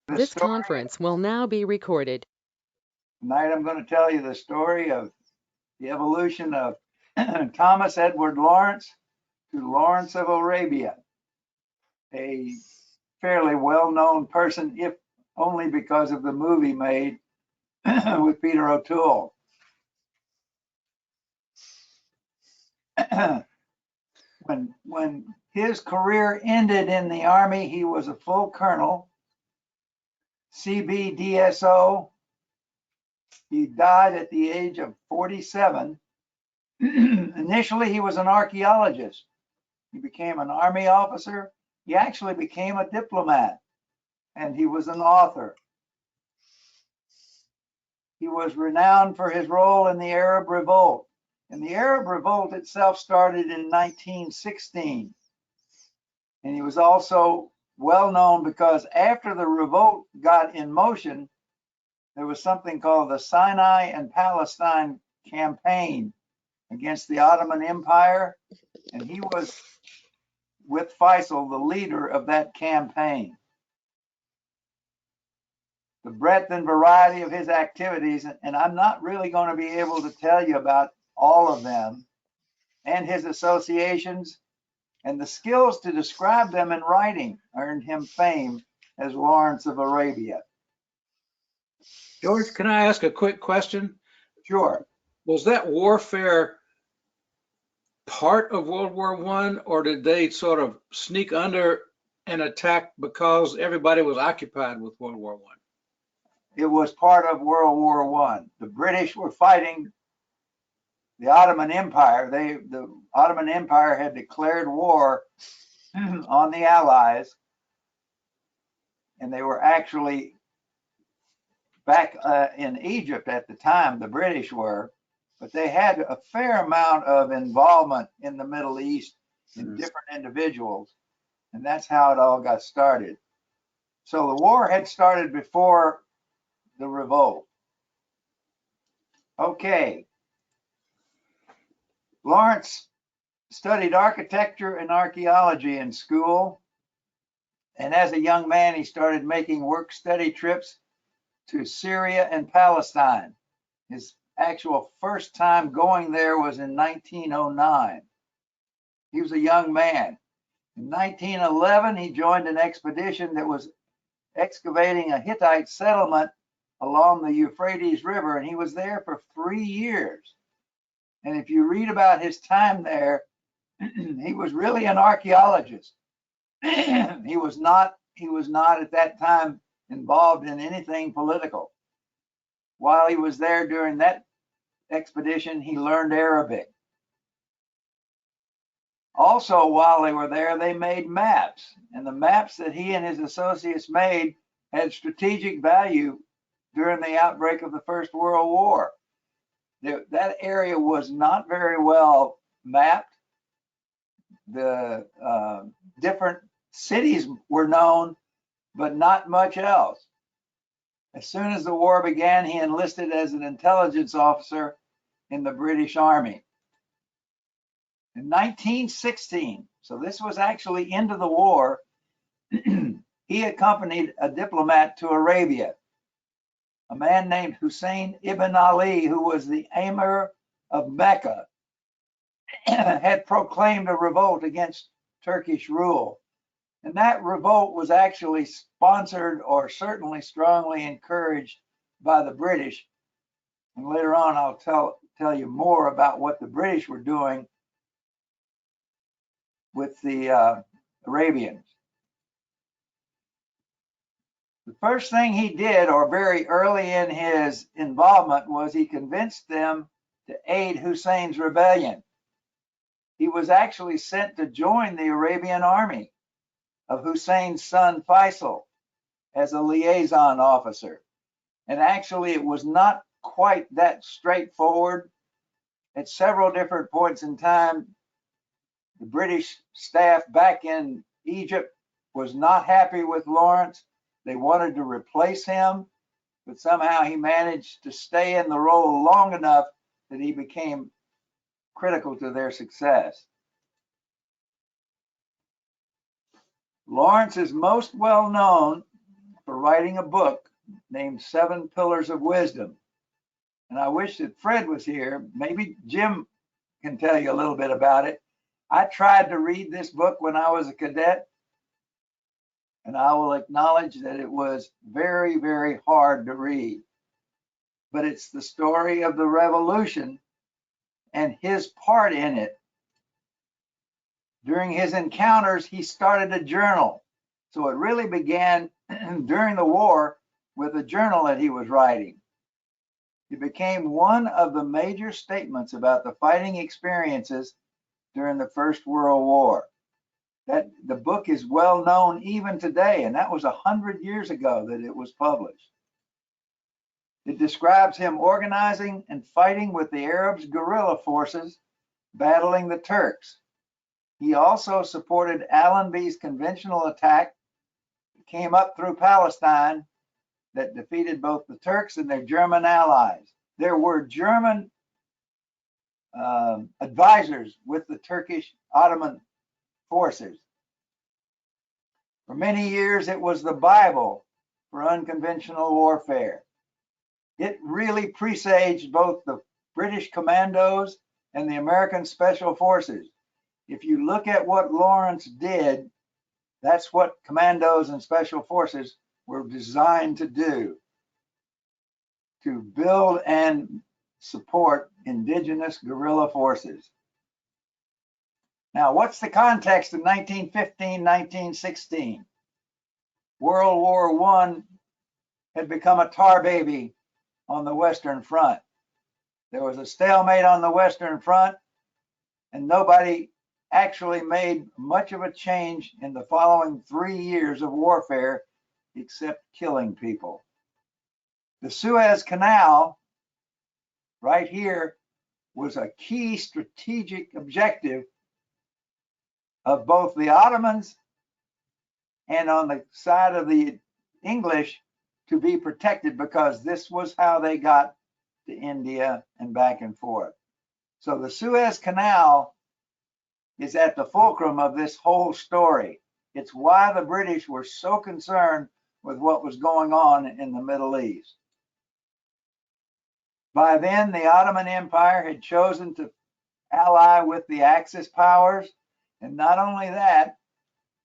This conference will now be recorded. Tonight I'm going to tell you the story of the evolution of Thomas Edward Lawrence to Lawrence of Arabia, a fairly well-known person, if only because of the movie made with Peter O'Toole. When his career ended in the Army, he was a full colonel, CBDSO. He died at the age of 47. Initially, he was an archaeologist. He became an Army officer. He actually became a diplomat, and he was an author. He was renowned for his role in the Arab Revolt. And the Arab Revolt itself started in 1916. And he was also well known because after the revolt got in motion, there was something called the Sinai and Palestine campaign against the Ottoman Empire. And he was, with Faisal, the leader of that campaign. The breadth and variety of his activities, and I'm not really going to be able to tell you about all of them, and his associations, and the skills to describe them in writing earned him fame as Lawrence of Arabia. George, can I ask a quick question? Sure. Was that warfare part of World War I, or did they sort of sneak under and attack because everybody was occupied with World War I? It was part of World War I. The British were fighting the Ottoman Empire. The Ottoman Empire had declared war on the Allies, and they were actually back in Egypt at the time, the British were, but they had a fair amount of involvement in the Middle East in different individuals, and that's how it all got started. So the war had started before the revolt. Okay. Lawrence studied architecture and archaeology in school, and as a young man, he started making work-study trips to Syria and Palestine. His actual first time going there was in 1909. He was a young man. In 1911, he joined an expedition that was excavating a Hittite settlement along the Euphrates River, and he was there for 3 years. And if you read about his time there, he was really an archaeologist. He was not at that time involved in anything political. While he was there during that expedition, he learned Arabic. Also, while they were there, they made maps, and the maps that he and his associates made had strategic value during the outbreak of the First World War. That area was not very well mapped. The different cities were known, but not much else. As soon as the war began, he enlisted as an intelligence officer in the British Army. In 1916, so this was actually into the war, he accompanied a diplomat to Arabia, a man named Hussein ibn Ali, who was the Emir of Mecca, had proclaimed a revolt against Turkish rule. And that revolt was actually sponsored, or certainly strongly encouraged, by the British. And later on, I'll tell you more about what the British were doing with the Arabians. The first thing he did, or very early in his involvement, was he convinced them to aid Hussein's rebellion. He was actually sent to join the Arabian army of Hussein's son Faisal as a liaison officer. And actually, it was not quite that straightforward. At several different points in time, the British staff back in Egypt was not happy with Lawrence. They wanted to replace him, but somehow he managed to stay in the role long enough that he became critical to their success. Lawrence is most well known for writing a book named 7 Pillars of Wisdom. And I wish that Fred was here. Maybe Jim can tell you a little bit about it. I tried to read this book when I was a cadet, and I will acknowledge that it was very, very hard to read. But it's the story of the revolution and his part in it. During his encounters, he started a journal. So it really began during the war with a journal that he was writing. It became one of the major statements about the fighting experiences during the First World War. That the book is well known even today, and that was 100 years ago that it was published. It describes him organizing and fighting with the Arabs' guerrilla forces, battling the Turks. He also supported Allenby's conventional attack that came up through Palestine that defeated both the Turks and their German allies. There were German advisors with the Turkish Ottoman forces. For many years, it was the Bible for unconventional warfare. It really presaged both the British commandos and the American special forces. If you look at what Lawrence did, that's what commandos and special forces were designed to do, to build and support indigenous guerrilla forces. Now, what's the context of 1915, 1916? World War I had become a tar baby on the Western Front. There was a stalemate on the Western Front, and nobody actually made much of a change in the following 3 years of warfare except killing people. The Suez Canal, right here, was a key strategic objective of both the Ottomans and on the side of the English to be protected, because this was how they got to India and back and forth. So the Suez Canal is at the fulcrum of this whole story. It's why the British were so concerned with what was going on in the Middle East. By then, the Ottoman Empire had chosen to ally with the Axis powers. And not only that,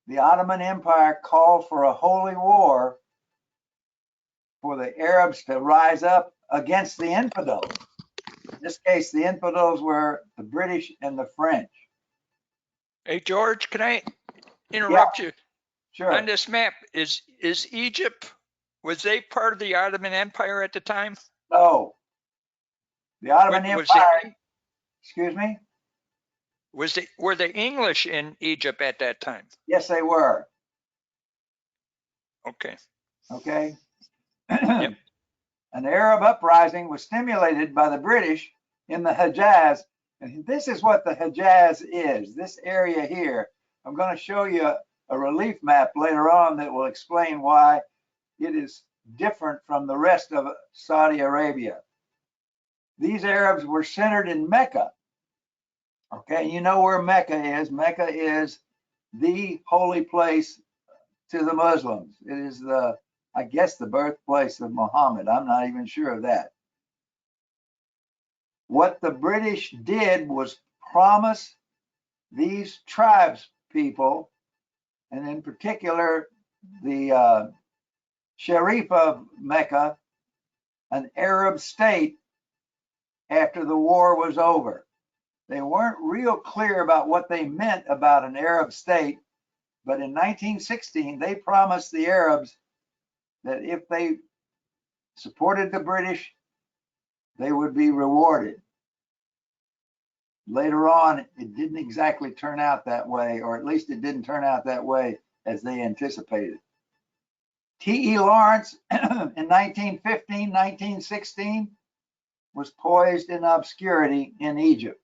the Ottoman Empire called for a holy war for the Arabs to rise up against the infidels. In this case, the infidels were the British and the French. Hey, George, can I interrupt you? Sure. On this map, is Egypt, was they part of the Ottoman Empire at the time? No. The Ottoman Was Empire, excuse me? Were the English in Egypt at that time? Yes, they were. Okay. Okay. Yep. An Arab uprising was stimulated by the British in the Hejaz. And this is what the Hejaz is, this area here. I'm going to show you a relief map later on that will explain why it is different from the rest of Saudi Arabia. These Arabs were centered in Mecca. Okay, you know where Mecca is. Mecca is the holy place to the Muslims. It is I guess, the birthplace of Muhammad. I'm not even sure of that. What the British did was promise these tribes people, and in particular the Sharif of Mecca, an Arab state after the war was over. They weren't real clear about what they meant about an Arab state, but in 1916 they promised the Arabs that if they supported the British, they would be rewarded. Later on, it didn't exactly turn out that way, or at least it didn't turn out that way as they anticipated. T.E. Lawrence in 1915, 1916 was poised in obscurity in Egypt.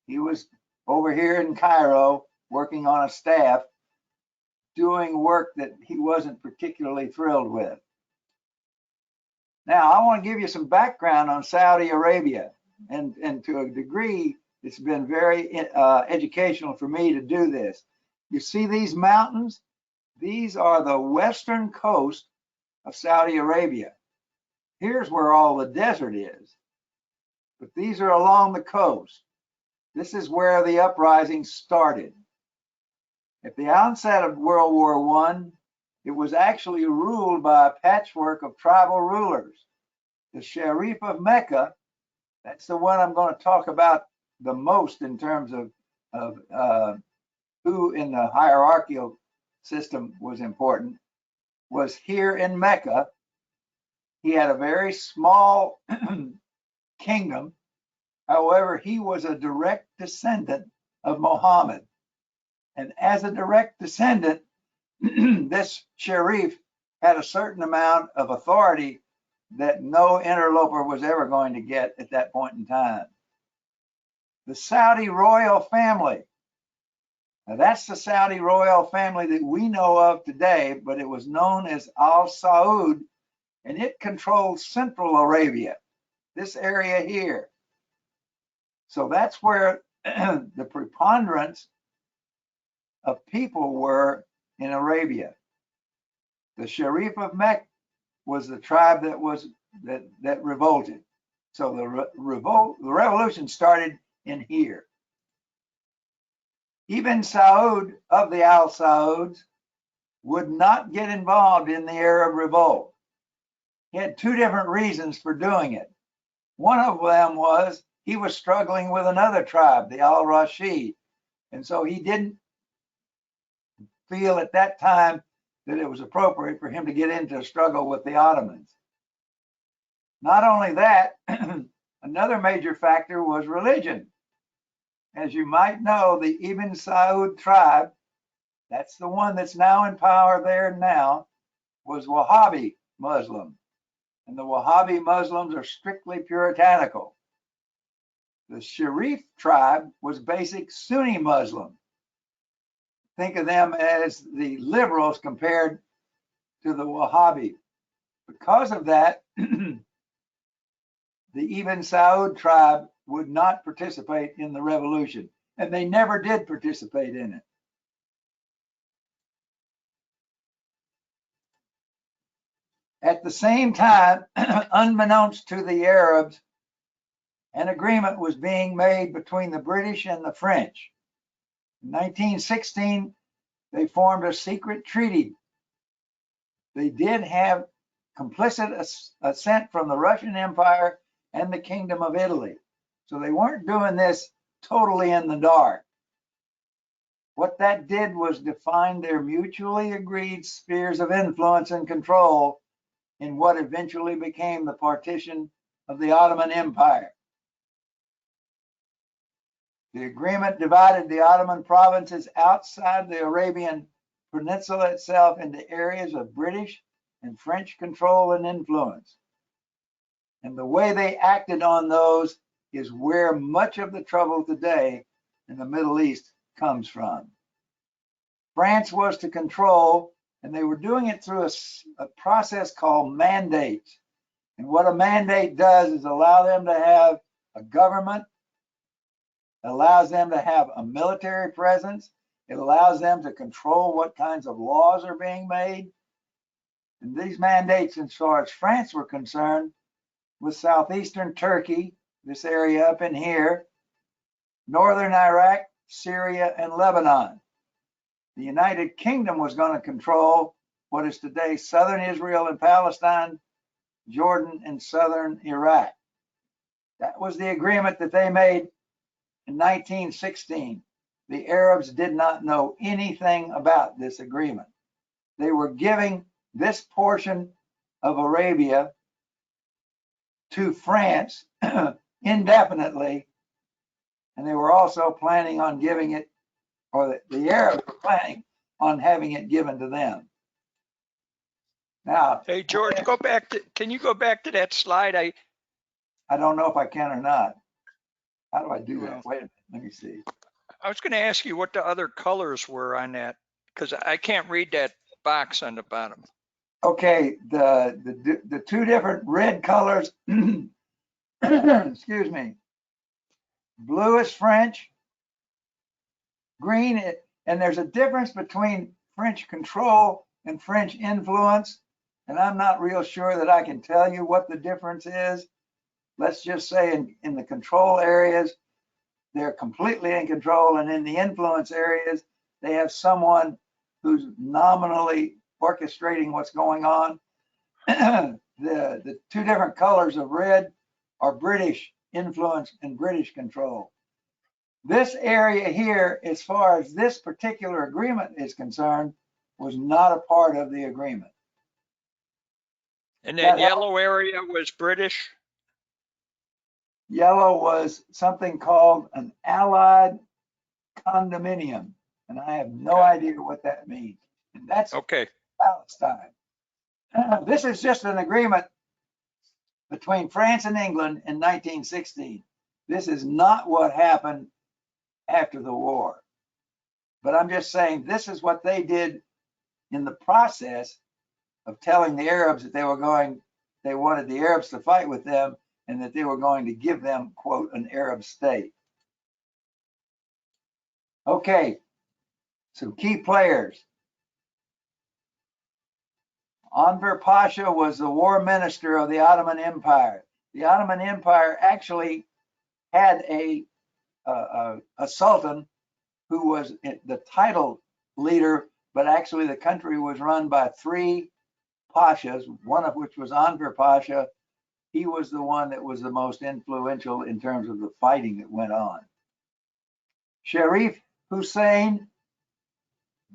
He was over here in Cairo working on a staff, doing work that he wasn't particularly thrilled with. Now, I want to give you some background on Saudi Arabia, and to a degree, it's been very educational for me to do this. You see these mountains? These are the western coast of Saudi Arabia. Here's where all the desert is. But these are along the coast. This is where the uprising started. At the onset of World War I, it was actually ruled by a patchwork of tribal rulers. The Sharif of Mecca, that's the one I'm going to talk about the most in terms of who in the hierarchical system was important, was here in Mecca. He had a very small kingdom. However, he was a direct descendant of Muhammad. And as a direct descendant, this Sharif had a certain amount of authority that no interloper was ever going to get at that point in time. The Saudi royal family. Now that's the Saudi royal family that we know of today, but it was known as Al Saud, and it controlled Central Arabia, this area here. So that's where the preponderance of people were in Arabia. The Sharif of Mecca was the tribe that revolted. So the revolution started in here. Ibn Saud of the Al Sauds would not get involved in the Arab revolt. He had two different reasons for doing it. One of them was he was struggling with another tribe, the Al Rashid, and so he didn't feel at that time that it was appropriate for him to get into a struggle with the Ottomans. Not only that, another major factor was religion. As you might know, the Ibn Saud tribe, that's the one that's now in power there now, was Wahhabi Muslim. And the Wahhabi Muslims are strictly puritanical. The Sharif tribe was basic Sunni Muslim. Think of them as the liberals compared to the Wahhabi. Because of that, the Ibn Saud tribe would not participate in the revolution, and they never did participate in it. At the same time, unbeknownst to the Arabs, an agreement was being made between the British and the French. In 1916, they formed a secret treaty. They did have complicit assent from the Russian Empire and the Kingdom of Italy. So they weren't doing this totally in the dark. What that did was define their mutually agreed spheres of influence and control in what eventually became the partition of the Ottoman Empire. The agreement divided the Ottoman provinces outside the Arabian Peninsula itself into areas of British and French control and influence. And the way they acted on those is where much of the trouble today in the Middle East comes from. France was to control, and they were doing it through a process called mandates. And what a mandate does is allow them to have a government, allows them to have a military presence, it allows them to control what kinds of laws are being made. And these mandates, as far as France were concerned, was southeastern Turkey, this area up in here, northern Iraq, Syria, and Lebanon. The United Kingdom was going to control what is today southern Israel and Palestine, Jordan, and southern Iraq. That was the agreement that they made in 1916. The Arabs did not know anything about this agreement. They were giving this portion of Arabia to France indefinitely, and they were also planning on giving it, or the Arabs were planning on having it given to them. Now, hey George, can you go back to that slide? I don't know if I can or not. How do I do that? Wait a minute, let me see. I was going to ask you what the other colors were on that, because I can't read that box on the bottom. Okay, the two different red colors, excuse me, blue is French, green, and there's a difference between French control and French influence. And I'm not real sure that I can tell you what the difference is. Let's just say in the control areas, they're completely in control, and in the influence areas, they have someone who's nominally orchestrating what's going on. The two different colors of red are British influence and British control. This area here, as far as this particular agreement is concerned, was not a part of the agreement. And that yellow area was British? Yellow was something called an Allied condominium, and I have no idea what that means. And that's Okay. Palestine. This is just an agreement between France and England in 1916. This is not what happened after the war. But I'm just saying this is what they did in the process of telling the Arabs that they wanted the Arabs to fight with them and that they were going to give them, quote, an Arab state. Okay, some key players. Enver Pasha was the war minister of the Ottoman Empire. The Ottoman Empire actually had a sultan who was the title leader, but actually the country was run by three pashas, one of which was Enver Pasha. He was the one that was the most influential in terms of the fighting that went on. Sharif Hussein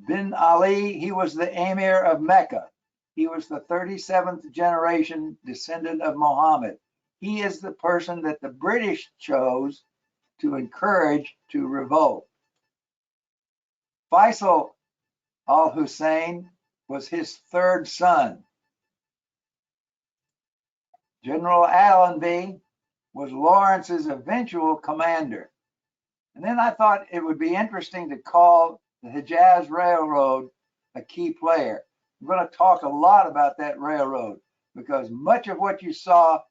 bin Ali, he was the emir of Mecca. He was the 37th generation descendant of Muhammad. He is the person that the British chose to encourage to revolt. Faisal al-Hussein was his third son. General Allenby was Lawrence's eventual commander. And then I thought it would be interesting to call the Hejaz Railroad a key player. I'm going to talk a lot about that railroad because much of what you saw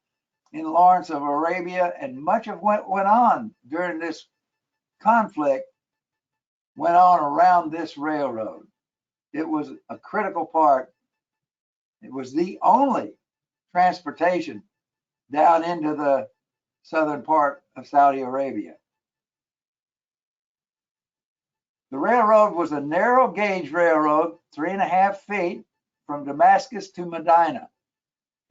in Lawrence of Arabia and much of what went on during this conflict went on around this railroad. It was a critical part. It was the only transportation down into the southern part of Saudi Arabia. The railroad was a narrow gauge railroad, 3.5 feet from Damascus to Medina.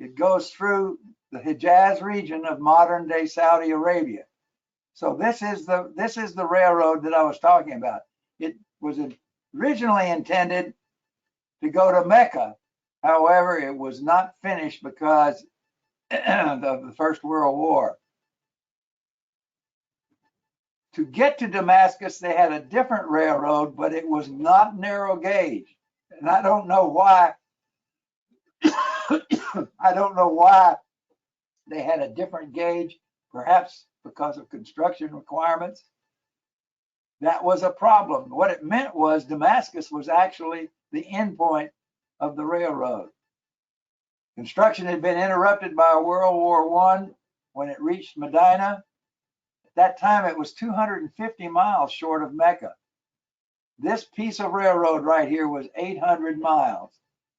It goes through the Hejaz region of modern day Saudi Arabia. So this is the railroad that I was talking about. It was originally intended to go to Mecca. However, it was not finished because of the First World War. To get to Damascus, they had a different railroad, but it was not narrow gauge. And I don't know why. I don't know why they had a different gauge, perhaps because of construction requirements. That was a problem. What it meant was Damascus was actually the end point of the railroad. Construction had been interrupted by World War I when it reached Medina. At that time, it was 250 miles short of Mecca. This piece of railroad right here was 800 miles,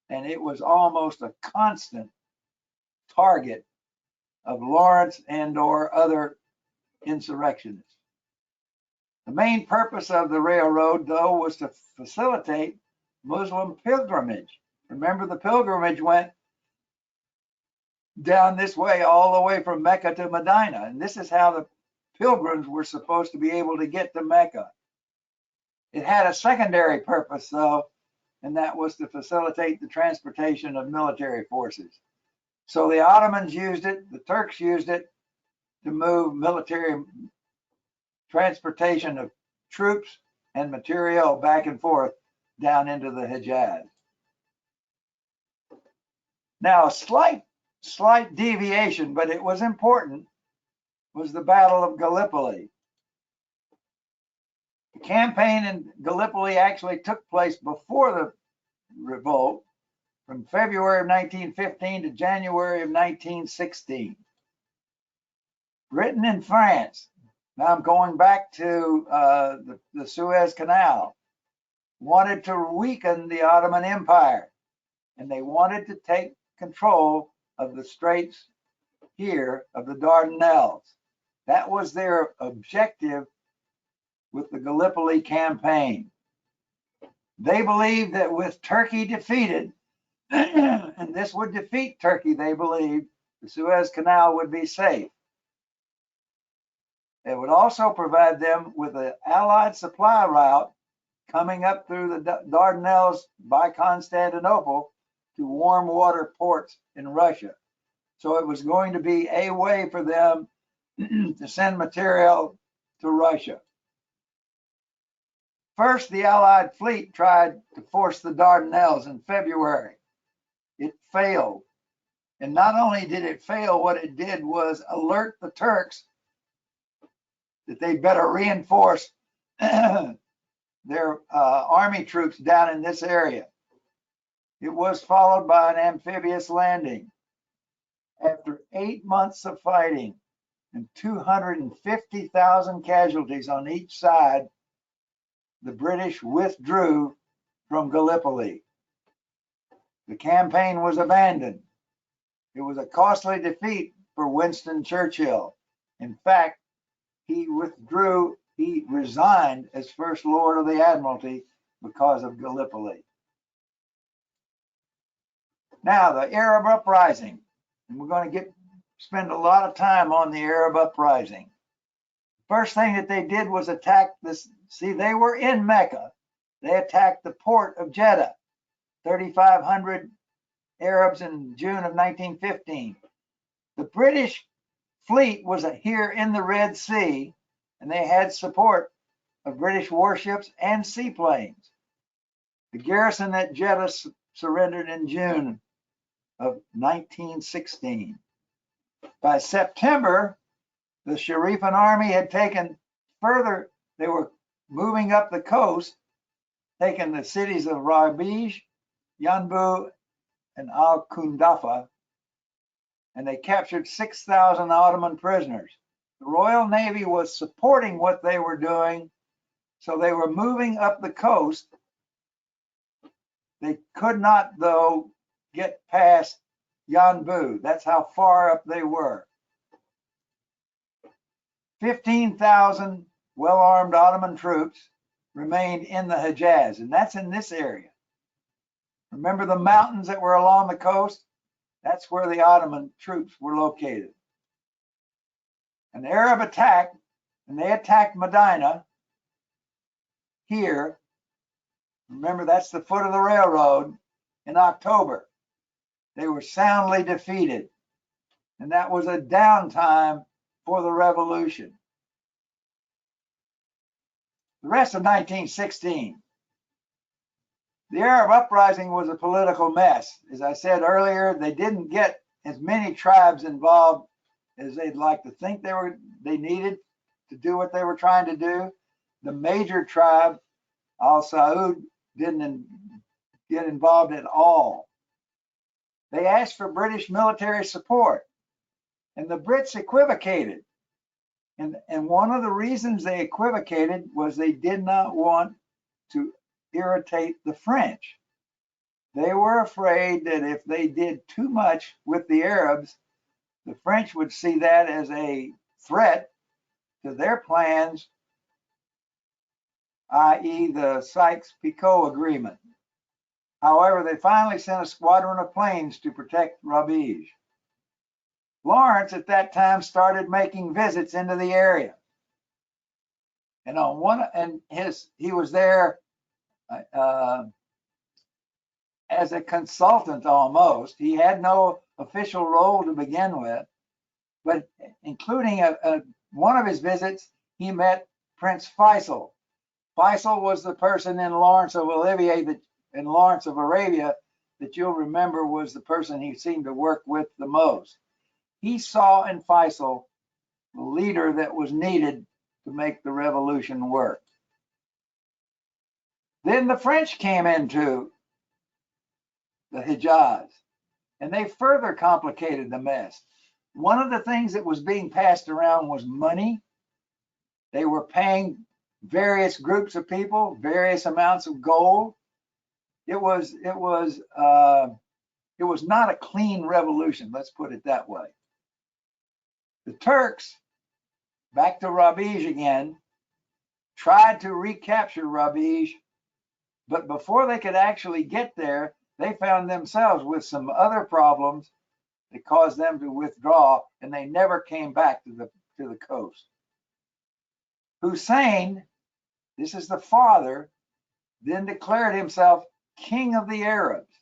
and it was almost a constant target of Lawrence and/or other insurrectionists. The main purpose of the railroad, though, was to facilitate Muslim pilgrimage. Remember, the pilgrimage went down this way, all the way from Mecca to Medina, and this is how the pilgrims were supposed to be able to get to Mecca. It had a secondary purpose, though, and that was to facilitate the transportation of military forces. So the Ottomans used it, the Turks used it to move military transportation of troops and material back and forth down into the Hejaz. Now, a slight deviation, but it was important, was the Battle of Gallipoli. The campaign in Gallipoli actually took place before the revolt, from February of 1915 to January of 1916. Britain and France, now I'm going back to the Suez Canal, wanted to weaken the Ottoman Empire, and they wanted to take control of the straits here of the Dardanelles. That was their objective with the Gallipoli campaign. They believed that with Turkey defeated, and this would defeat Turkey, they believed, the Suez Canal would be safe. It would also provide them with an Allied supply route coming up through the Dardanelles by Constantinople to warm water ports in Russia. So it was going to be a way for them to send material to Russia. First, the Allied fleet tried to force the Dardanelles in February. It failed. And not only did it fail, what it did was alert the Turks that they better reinforce their army troops down in this area. It was followed by an amphibious landing. After 8 months of fighting and 250,000 casualties on each side, the British withdrew from Gallipoli. The campaign was abandoned. It was a costly defeat for Winston Churchill. In fact, he withdrew, he resigned as First Lord of the Admiralty because of Gallipoli. Now, the Arab Uprising. And we're going to spend a lot of time on the Arab Uprising. First thing that they did was attack this. See, they were in Mecca. They attacked the port of Jeddah, 3,500 Arabs in June of 1915. The British fleet was here in the Red Sea, and they had support of British warships and seaplanes. The garrison at Jeddah surrendered in June of 1916. By September, the Sharifan army had taken further, they were moving up the coast, taking the cities of Rabij, Yanbu, and Al-Kundafa, and they captured 6,000 Ottoman prisoners. The Royal Navy was supporting what they were doing, so they were moving up the coast. They could not, though, get past Yanbu. That's how far up they were. 15,000 well-armed Ottoman troops remained in the Hejaz, and that's in this area. Remember the mountains that were along the coast? That's where the Ottoman troops were located. An Arab attack, and they attacked Medina here. Remember, that's the foot of the railroad in October. They were soundly defeated, and that was a downtime for the revolution. The rest of 1916. The Arab Uprising was a political mess. As I said earlier, they didn't get as many tribes involved as they'd like to think they needed to do what they were trying to do. The major tribe, Al Saud, didn't get involved at all. They asked for British military support, and the Brits equivocated. And one of the reasons they equivocated was they did not want to irritate the French. They were afraid that if they did too much with the Arabs, the French would see that as a threat to their plans, i.e. the Sykes-Picot Agreement. However, they finally sent a squadron of planes to protect Rabij. Lawrence at that time started making visits into the area. And he was there as a consultant almost. He had no official role to begin with, but including one of his visits, he met Prince Faisal. Faisal was the person in Lawrence of Arabia that you'll remember was the person he seemed to work with the most. He saw in Faisal the leader that was needed to make the revolution work. Then the French came into the Hejaz, and they further complicated the mess. One of the things that was being passed around was money. They were paying various groups of people various amounts of gold. It was It was not a clean revolution, let's put it that way. The Turks, back to Rabij again, tried to recapture Rabij, but before they could actually get there, they found themselves with some other problems that caused them to withdraw, and they never came back to the coast. Hussein, this is the father, then declared himself king of the Arabs.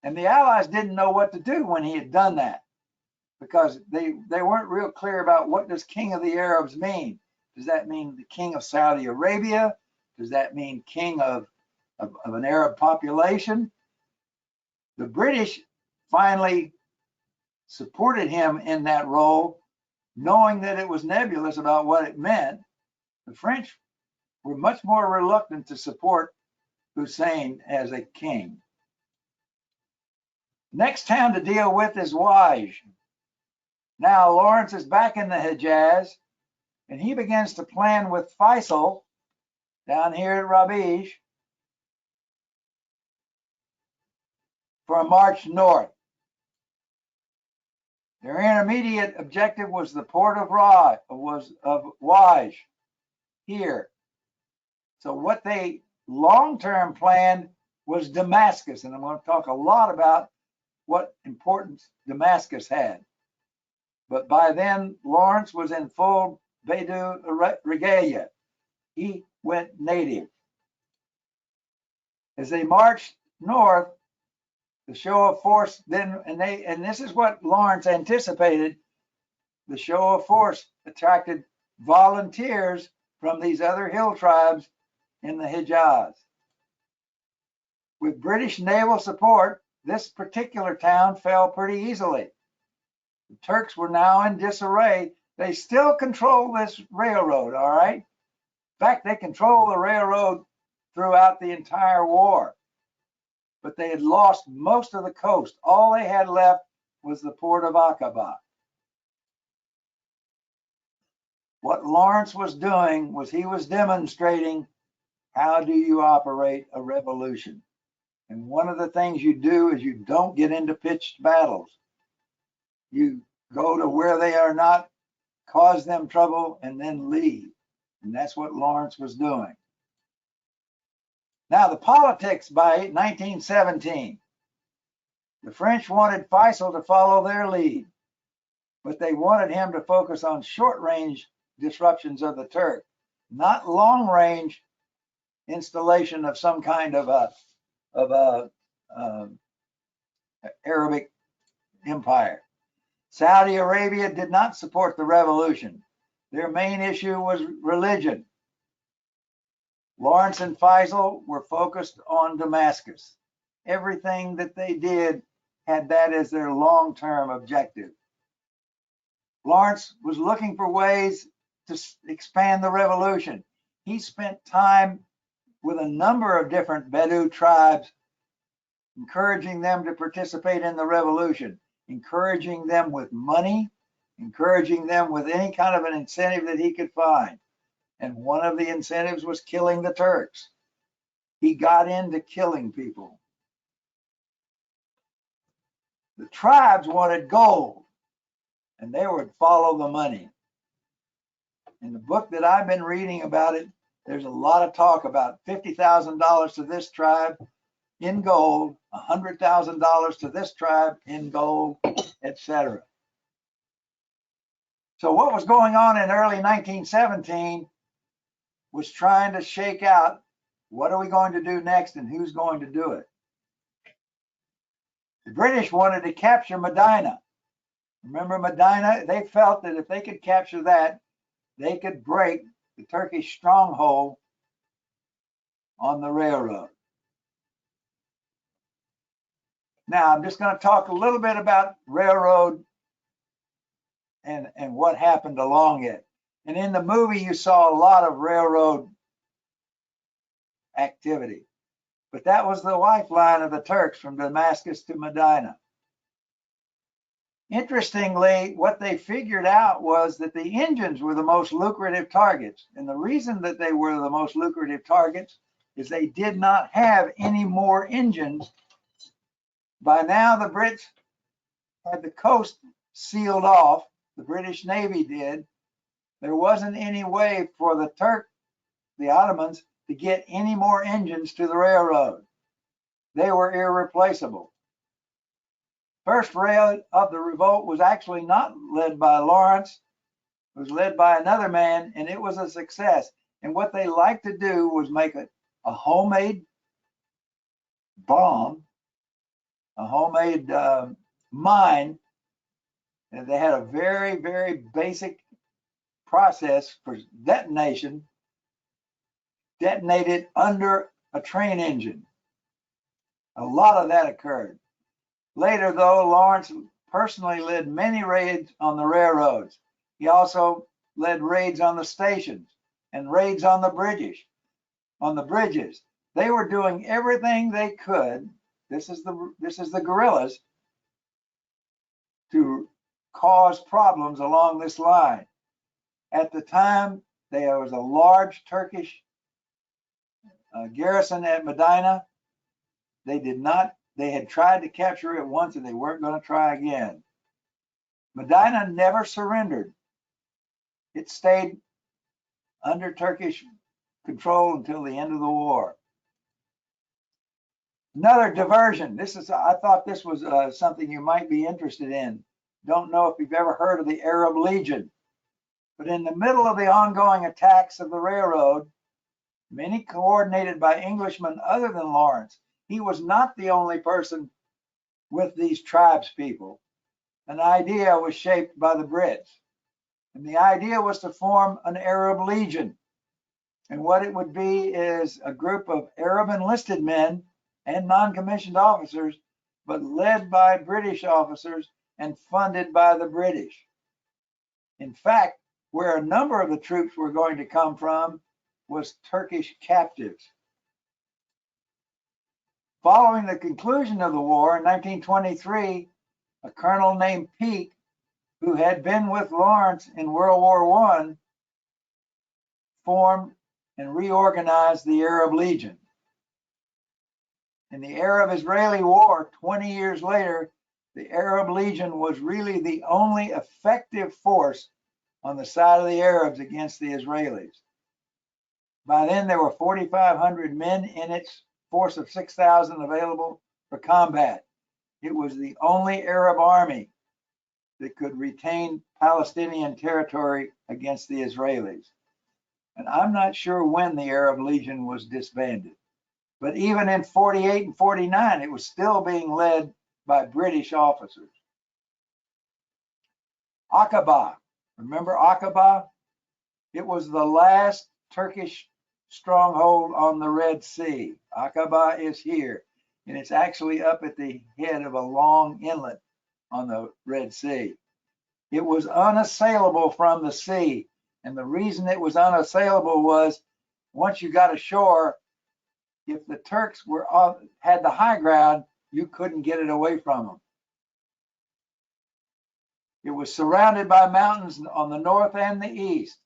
And the Allies didn't know what to do when he had done that, because they weren't real clear about what does king of the Arabs mean. Does that mean the king of Saudi Arabia? Does that mean king of an Arab population? The British finally supported him in that role, knowing that it was nebulous about what it meant. The French were much more reluctant to support Hussein as a king. Next town to deal with is Waj. Now Lawrence is back in the Hejaz, and he begins to plan with Faisal down here at Rabij for a march north. Their intermediate objective was the port of Waj here. So what they long-term planned was Damascus, and I'm going to talk a lot about what importance Damascus had. But by then, Lawrence was in full Bedu regalia. He went native. As they marched north, the show of force then, and this is what Lawrence anticipated, the show of force attracted volunteers from these other hill tribes in the Hejaz. With British naval support, this particular town fell pretty easily. The Turks were now in disarray. They still control this railroad, all right? In fact, they control the railroad throughout the entire war. But they had lost most of the coast. All they had left was the port of Aqaba. What Lawrence was doing was he was demonstrating how do you operate a revolution. And one of the things you do is you don't get into pitched battles. You go to where they are not, cause them trouble, and then leave. And that's what Lawrence was doing. Now, the politics by 1917. The French wanted Faisal to follow their lead, but they wanted him to focus on short-range disruptions of the Turk, not long-range installation of some kind of a Arabic empire. Saudi Arabia did not support the revolution. Their main issue was religion. Lawrence and Faisal were focused on Damascus. Everything that they did had that as their long-term objective. Lawrence was looking for ways to expand the revolution. He spent time with a number of different Bedou tribes, encouraging them to participate in the revolution, encouraging them with money, encouraging them with any kind of an incentive that he could find. And one of the incentives was killing the Turks. He got into killing people. The tribes wanted gold, and they would follow the money. In the book that I've been reading about it, there's a lot of talk about $50,000 to this tribe in gold, $100,000 to this tribe in gold, etc. So what was going on in early 1917 was trying to shake out what are we going to do next and who's going to do it. The British wanted to capture Medina. Remember Medina? They felt that if they could capture that, they could break the Turkish stronghold on the railroad. Now, I'm just going to talk a little bit about railroad and what happened along it. And in the movie, you saw a lot of railroad activity. But that was the lifeline of the Turks from Damascus to Medina. Interestingly, what they figured out was that the engines were the most lucrative targets. And the reason that they were the most lucrative targets is they did not have any more engines By now, the Brits had the coast sealed off. The British Navy did. There wasn't any way for the Ottomans, to get any more engines to the railroad. They were irreplaceable. First rail of the revolt was actually not led by Lawrence. It was led by another man, and it was a success. And what they liked to do was make a homemade bomb, a homemade mine. And they had a very, very basic process for detonation, detonated under a train engine. A lot of that occurred. Later, though, Lawrence personally led many raids on the railroads. He also led raids on the stations and raids on the bridges. They were doing everything they could. This is the guerrillas, to cause problems along this line. At the time, there was a large Turkish garrison at Medina. They had tried to capture it once and they weren't going to try again. Medina never surrendered. It stayed under Turkish control until the end of the war. Another diversion. I thought this was something you might be interested in. Don't know if you've ever heard of the Arab Legion, but in the middle of the ongoing attacks of the railroad, many coordinated by Englishmen other than Lawrence, he was not the only person with these tribes people. An idea was shaped by the Brits. And the idea was to form an Arab Legion. And what it would be is a group of Arab enlisted men and non-commissioned officers, but led by British officers and funded by the British. In fact, where a number of the troops were going to come from was Turkish captives. Following the conclusion of the war in 1923, a colonel named Peake, who had been with Lawrence in World War I, formed and reorganized the Arab Legion. In the Arab-Israeli War, 20 years later, the Arab Legion was really the only effective force on the side of the Arabs against the Israelis. By then, there were 4,500 men in its force of 6,000 available for combat. It was the only Arab army that could retain Palestinian territory against the Israelis. And I'm not sure when the Arab Legion was disbanded. But even in 48 and 49, it was still being led by British officers. Aqaba. Remember Aqaba? It was the last Turkish stronghold on the Red Sea. Aqaba is here, and it's actually up at the head of a long inlet on the Red Sea. It was unassailable from the sea, and the reason it was unassailable was once you got ashore, if the Turks had the high ground, you couldn't get it away from them. It was surrounded by mountains on the north and the east,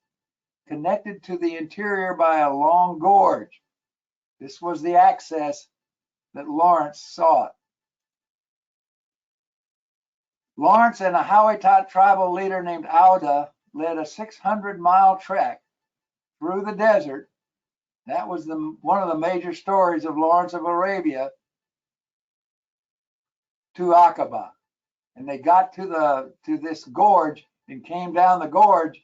connected to the interior by a long gorge. This was the access that Lawrence sought. Lawrence and a Hawaiian tribal leader named Auda led a 600-mile trek through the desert. That was one of the major stories of Lawrence of Arabia, to Aqaba. And they got to this gorge and came down the gorge.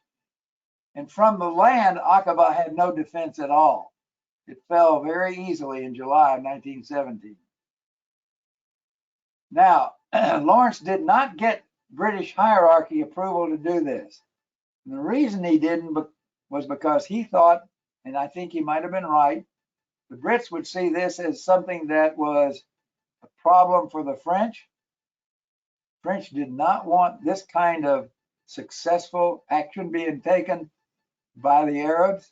And from the land, Aqaba had no defense at all. It fell very easily in July of 1917. Now, Lawrence did not get British hierarchy approval to do this. And the reason he didn't was because he thought, and I think he might have been right, the Brits would see this as something that was a problem for the French. French did not want this kind of successful action being taken by the Arabs.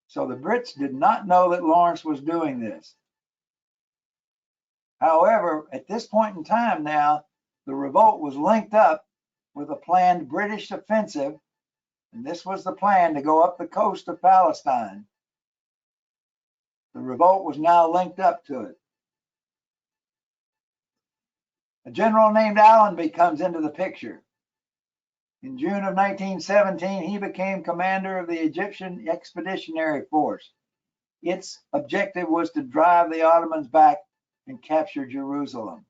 So the Brits did not know that Lawrence was doing this. However, at this point in time now, the revolt was linked up with a planned British offensive, and this was the plan to go up the coast of Palestine. The revolt was now linked up to it. A general named Allenby comes into the picture. In June of 1917, he became commander of the Egyptian Expeditionary Force. Its objective was to drive the Ottomans back and capture Jerusalem.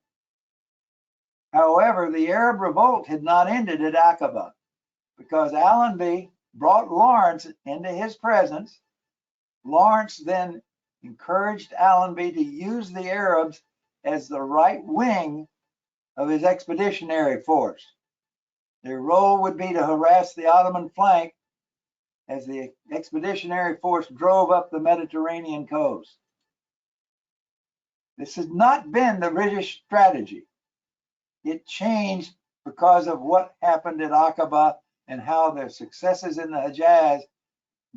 However, the Arab revolt had not ended at Aqaba, because Allenby brought Lawrence into his presence. Lawrence then encouraged Allenby to use the Arabs as the right wing of his expeditionary force. Their role would be to harass the Ottoman flank as the expeditionary force drove up the Mediterranean coast. This has not been the British strategy. It changed because of what happened at Aqaba and how their successes in the Hejaz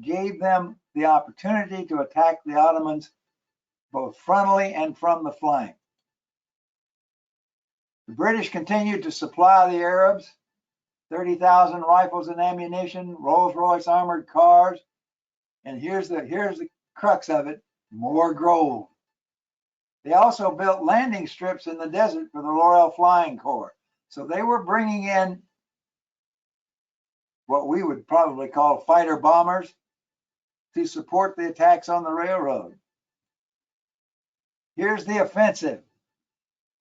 gave them the opportunity to attack the Ottomans both frontally and from the flank. The British continued to supply the Arabs 30,000 rifles and ammunition, Rolls-Royce armored cars, and here's the crux of it, more gold. They also built landing strips in the desert for the Royal Flying Corps. So they were bringing in what we would probably call fighter bombers to support the attacks on the railroad. Here's the offensive.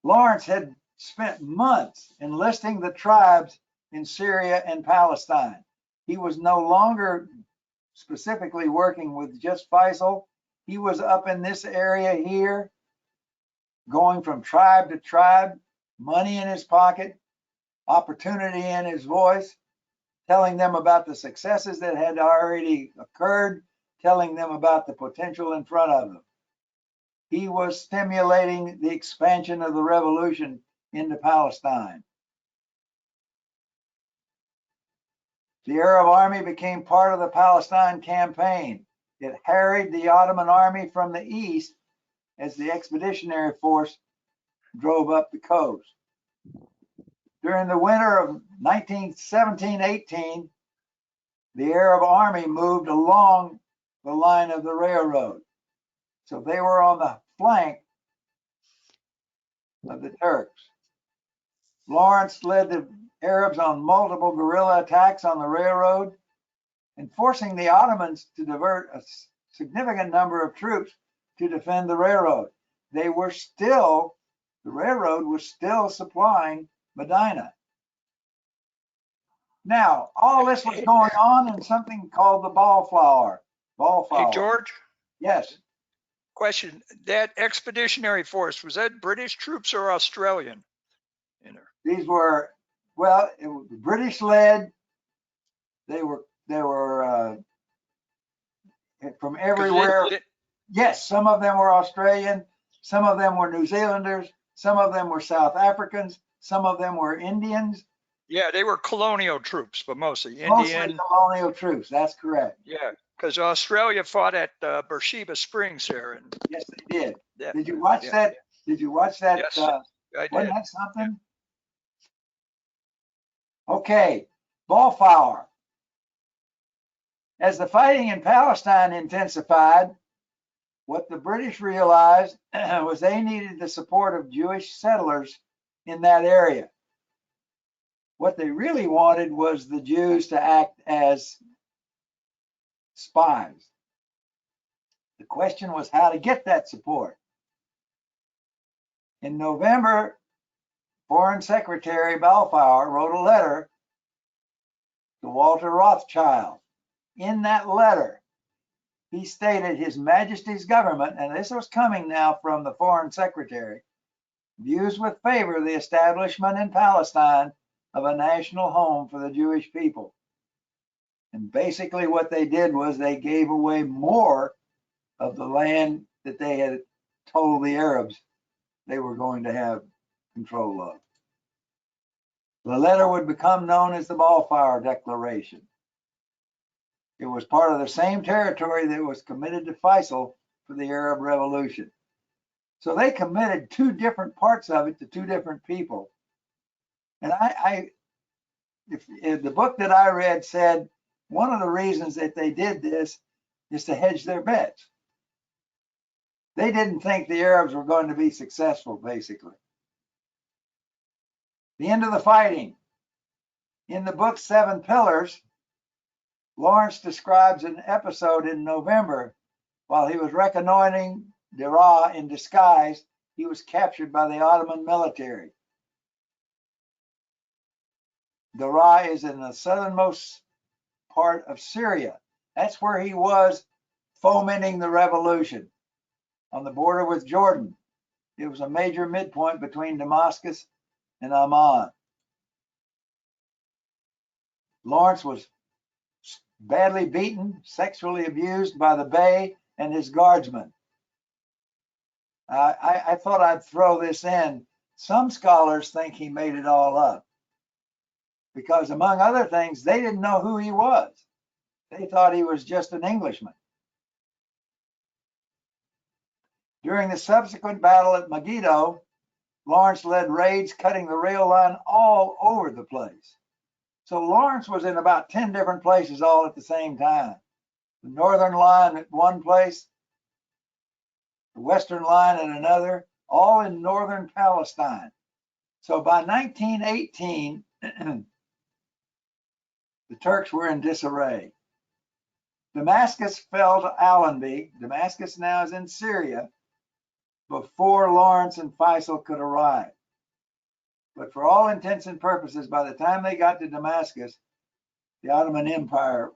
Lawrence had spent months enlisting the tribes in Syria and Palestine. He was no longer specifically working with just Faisal. He was up in this area here, going from tribe to tribe, money in his pocket, opportunity in his voice, telling them about the successes that had already occurred, telling them about the potential in front of them. He was stimulating the expansion of the revolution into Palestine. The Arab army became part of the Palestine campaign. It harried the Ottoman army from the east as the expeditionary force drove up the coast. During the winter of 1917-18, the Arab army moved along the line of the railroad. So they were on the flank of the Turks. Lawrence led the Arabs on multiple guerrilla attacks on the railroad and forcing the Ottomans to divert a significant number of troops to defend the railroad. The railroad was still supplying Medina. Now, all this was going on in something called the Ballflower. Hey, George? Yes. Question, that expeditionary force, was that British troops or Australian? These were, well, it was British led. They were from everywhere. Yes, some of them were Australian, some of them were New Zealanders, some of them were South Africans, some of them were Indians. Yeah, they were colonial troops, but mostly Indian. Mostly colonial troops, that's correct. Yeah, because Australia fought at Beersheba Springs there. And yes, they did. Did you watch that? Did you watch that? Yes, I did. Wasn't that something? Yeah. Okay, Ballflower. As the fighting in Palestine intensified, what the British realized was they needed the support of Jewish settlers in that area. What they really wanted was the Jews to act as spies. The question was how to get that support. In November, Foreign Secretary Balfour wrote a letter to Walter Rothschild. In that letter, he stated His Majesty's government, and this was coming now from the Foreign Secretary, views with favor the establishment in Palestine of a national home for the Jewish people. And basically what they did was they gave away more of the land that they had told the Arabs they were going to have control of. The letter would become known as the Balfour Declaration. It was part of the same territory that was committed to Faisal for the Arab Revolution. So they committed two different parts of it to two different people. And if the book that I read said one of the reasons that they did this is to hedge their bets. They didn't think the Arabs were going to be successful, basically. The end of the fighting. In the book Seven Pillars, Lawrence describes an episode in November while he was reconnoitering Daraa in disguise. He was captured by the Ottoman military. Daraa is in the southernmost part of Syria. That's where he was fomenting the revolution, on the border with Jordan. It was a major midpoint between Damascus and Amman. Lawrence was badly beaten, sexually abused by the Bey and his guardsmen. I thought I'd throw this in. Some scholars think he made it all up because, among other things, they didn't know who he was. They thought he was just an Englishman. During the subsequent battle at Megiddo, Lawrence led raids cutting the rail line all over the place. So Lawrence was in about 10 different places all at the same time. The northern line at one place, the western line at another, all in northern Palestine. So by 1918, the Turks were in disarray. Damascus fell to Allenby. Damascus now is in Syria, before Lawrence and Faisal could arrive. But for all intents and purposes, by the time they got to Damascus, the Ottoman Empire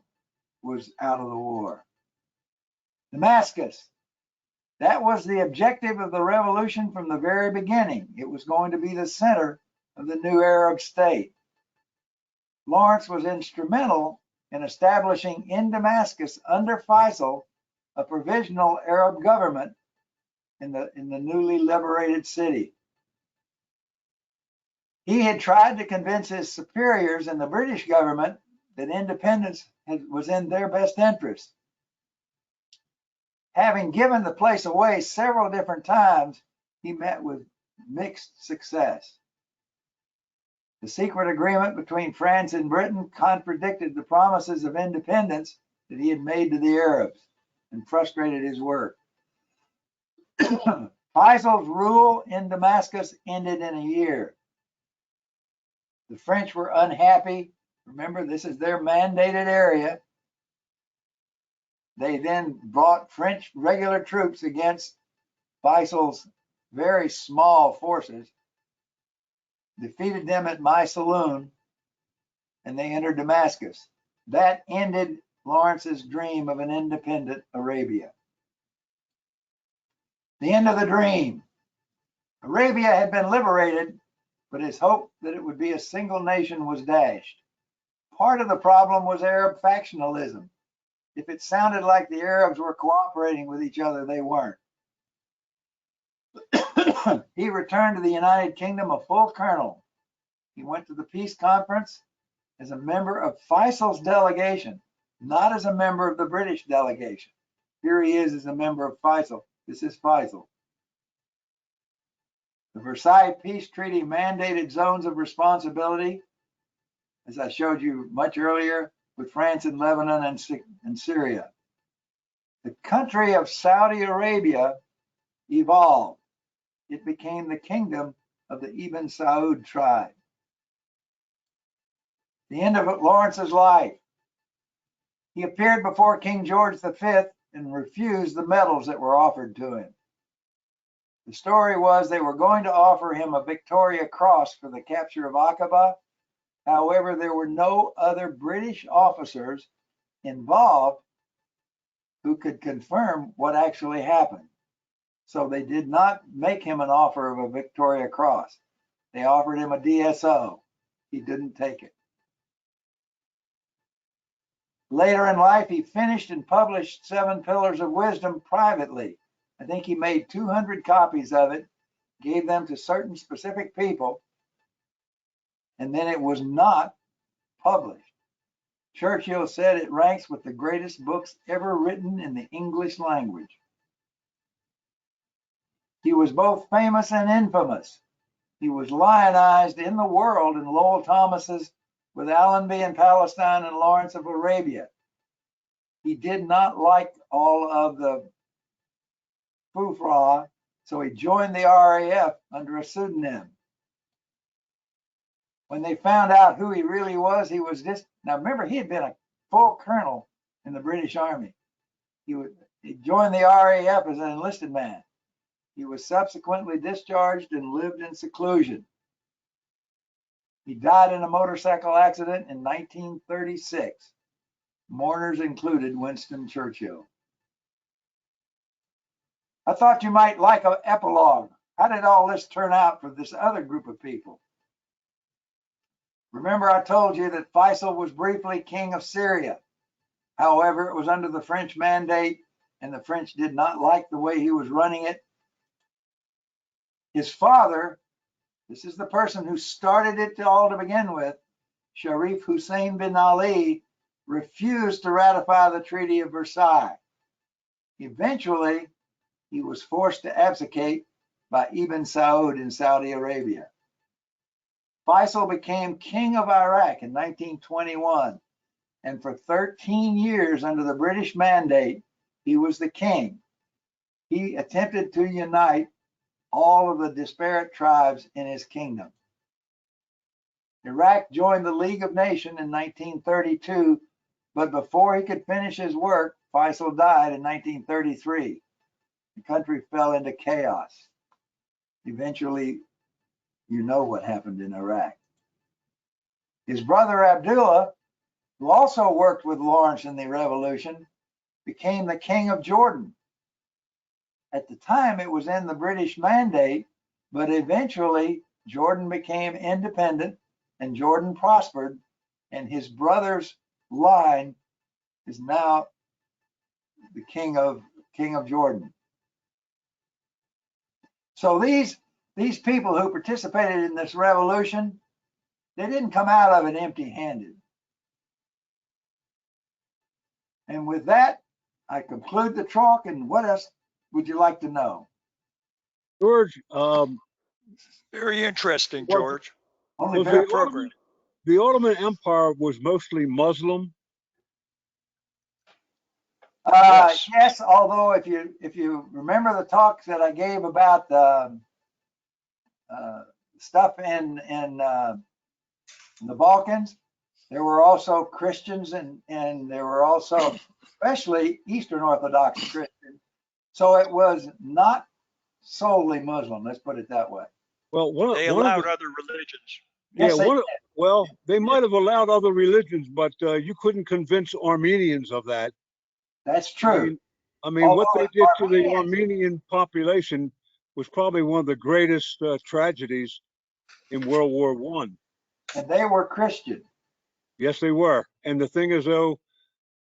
was out of the war. Damascus, that was the objective of the revolution from the very beginning. It was going to be the center of the new Arab state. Lawrence was instrumental in establishing in Damascus under Faisal a provisional Arab government in the newly liberated city. He had tried to convince his superiors in the British government that independence was in their best interest. Having given the place away several different times, he met with mixed success. The secret agreement between France and Britain contradicted the promises of independence that he had made to the Arabs and frustrated his work. Faisal's rule in Damascus ended in a year. The French were unhappy. Remember, this is their mandated area. They then brought French regular troops against Faisal's very small forces, defeated them at Maysalun, and they entered Damascus. That ended Lawrence's dream of an independent Arabia. The end of the dream. Arabia had been liberated, but his hope that it would be a single nation was dashed. Part of the problem was Arab factionalism. If it sounded like the Arabs were cooperating with each other, they weren't. He returned to the United Kingdom a full colonel. He went to the peace conference as a member of Faisal's delegation, not as a member of the British delegation. Here he is as a member of Faisal. This is Faisal. The Versailles Peace Treaty mandated zones of responsibility, as I showed you much earlier, with France and Lebanon and Syria. The country of Saudi Arabia evolved. It became the kingdom of the Ibn Saud tribe. The end of Lawrence's life. He appeared before King George V and refused the medals that were offered to him. The story was they were going to offer him a Victoria Cross for the capture of Aqaba. However, there were no other British officers involved who could confirm what actually happened. So they did not make him an offer of a Victoria Cross. They offered him a DSO. He didn't take it. Later in life, he finished and published Seven Pillars of Wisdom privately. I think he made 200 copies of it, gave them to certain specific people, and then it was not published. Churchill said it ranks with the greatest books ever written in the English language. He was both famous and infamous. He was lionized in the world in Lowell Thomas's with Allenby in Palestine and Lawrence of Arabia. He did not like all of the foufra, so he joined the RAF under a pseudonym. When they found out who he really was, he was just, now remember, he had been a full colonel in the British Army. He joined the RAF as an enlisted man. He was subsequently discharged and lived in seclusion. He died in a motorcycle accident in 1936. Mourners included Winston Churchill. I thought you might like an epilogue. How did all this turn out for this other group of people? Remember, I told you that Faisal was briefly king of Syria. However, it was under the French mandate, and the French did not like the way he was running it. His father, this is the person who started it all to begin with, Sharif Hussein bin Ali, refused to ratify the Treaty of Versailles. Eventually, he was forced to abdicate by Ibn Saud in Saudi Arabia. Faisal became king of Iraq in 1921, and for 13 years under the British mandate, he was the king. He attempted to unite all of the disparate tribes in his kingdom. Iraq joined the League of Nations in 1932, but before he could finish his work, Faisal died in 1933. The country fell into chaos. Eventually, you know what happened in Iraq. His brother Abdullah, who also worked with Lawrence in the revolution, became the king of Jordan. At the time, it was in the British mandate, but eventually Jordan became independent and Jordan prospered, and his brother's line is now the king of Jordan. So these people who participated in this revolution, they didn't come out of it empty-handed. And with that, I conclude the talk. And what else would you like to know? George, Very interesting, Well, George. Only was very Appropriate. the Ottoman Empire was mostly Muslim? Yes. Yes, although if you remember the talks that I gave about stuff in the Balkans, there were also Christians and there were also especially Eastern Orthodox Christians. So it was not solely Muslim. Let's put it that way. Well, They one of allowed the, other religions. yeah, Yes, they did. well, they might have allowed other religions, but you couldn't convince Armenians of that. That's I true. mean, what Although they did to the Armenians, Armenian population was probably one of the greatest tragedies in World War I. and they were Christian. Yes, they were. And the thing is, though,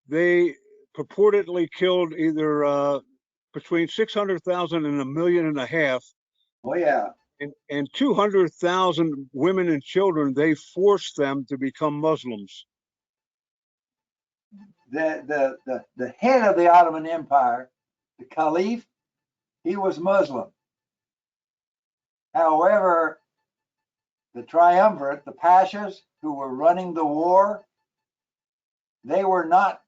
they purportedly killed either between 600,000 and 1.5 million, Oh yeah. and 200,000 women and children. They forced them to become Muslims. The head of the Ottoman Empire, the Caliph, he was Muslim. However, the triumvirate, the Pashas who were running the war, they were not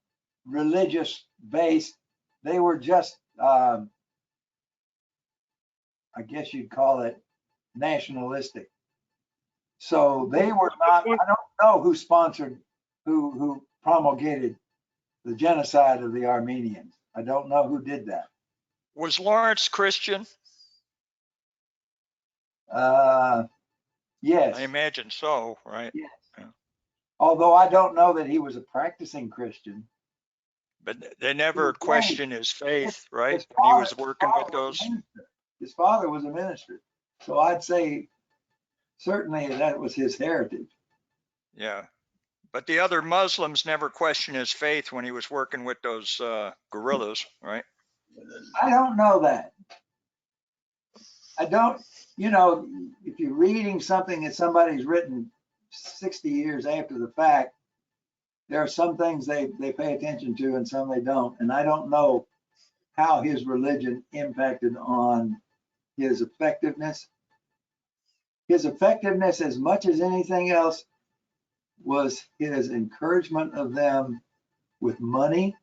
religious based. They were just, I guess you'd call it nationalistic. So they were not, I don't know who sponsored, who promulgated the genocide of the Armenians. I don't know who did that. Was Lawrence Christian? Yes. I imagine so, right? Yes. Yeah. Although I don't know that he was a practicing Christian. But they never questioned his faith, right? His When he father- was working with those. His father was a minister. So I'd say certainly that was his heritage. Yeah. But the other Muslims never questioned his faith when he was working with those guerrillas, right? I don't know that. I don't, if you're reading something that somebody's written 60 years after the fact, there are some things they pay attention to and some they don't. And I don't know how his religion impacted on his effectiveness. His effectiveness, as much as anything else, was his encouragement of them with money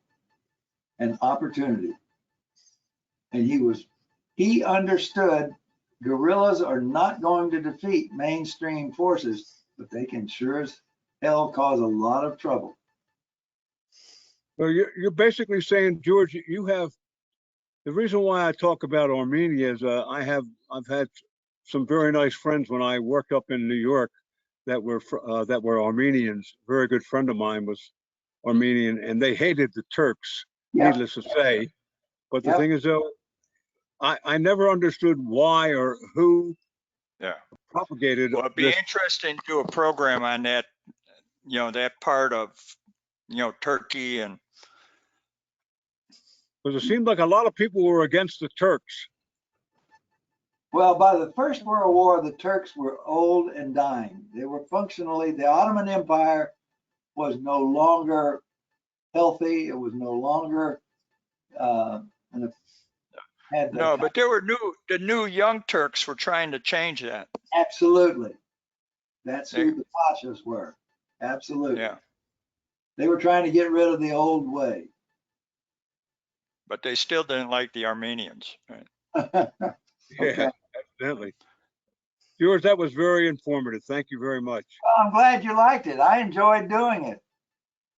and opportunity. And he understood guerrillas are not going to defeat mainstream forces. but they can sure as hell cause a lot of trouble. Well, you're basically saying, George, you have the reason why I talk about Armenia is I've had some very nice friends when I worked up in New York that were Armenians. A very good friend of mine was Armenian, and they hated the Turks, Yep. needless to say. But the Yep. thing is, though, I never understood why or who Yeah. propagated Well, it'd be this. interesting to do a program on that, that part of, Turkey and Because it seemed like a lot of people were against the Turks. Well, by the First World War, the Turks were old and dying. They were functionally, the Ottoman Empire was no longer healthy. It was no longer, had no, the, but the new young Turks were trying to change that. absolutely. That's They- who the Pashas were. Absolutely. Yeah, They were trying to get rid of the old way. but they still didn't like the Armenians. Right? Okay. Yeah, evidently. George, that was very informative. Thank you very much. Well, I'm glad you liked it. I enjoyed doing it.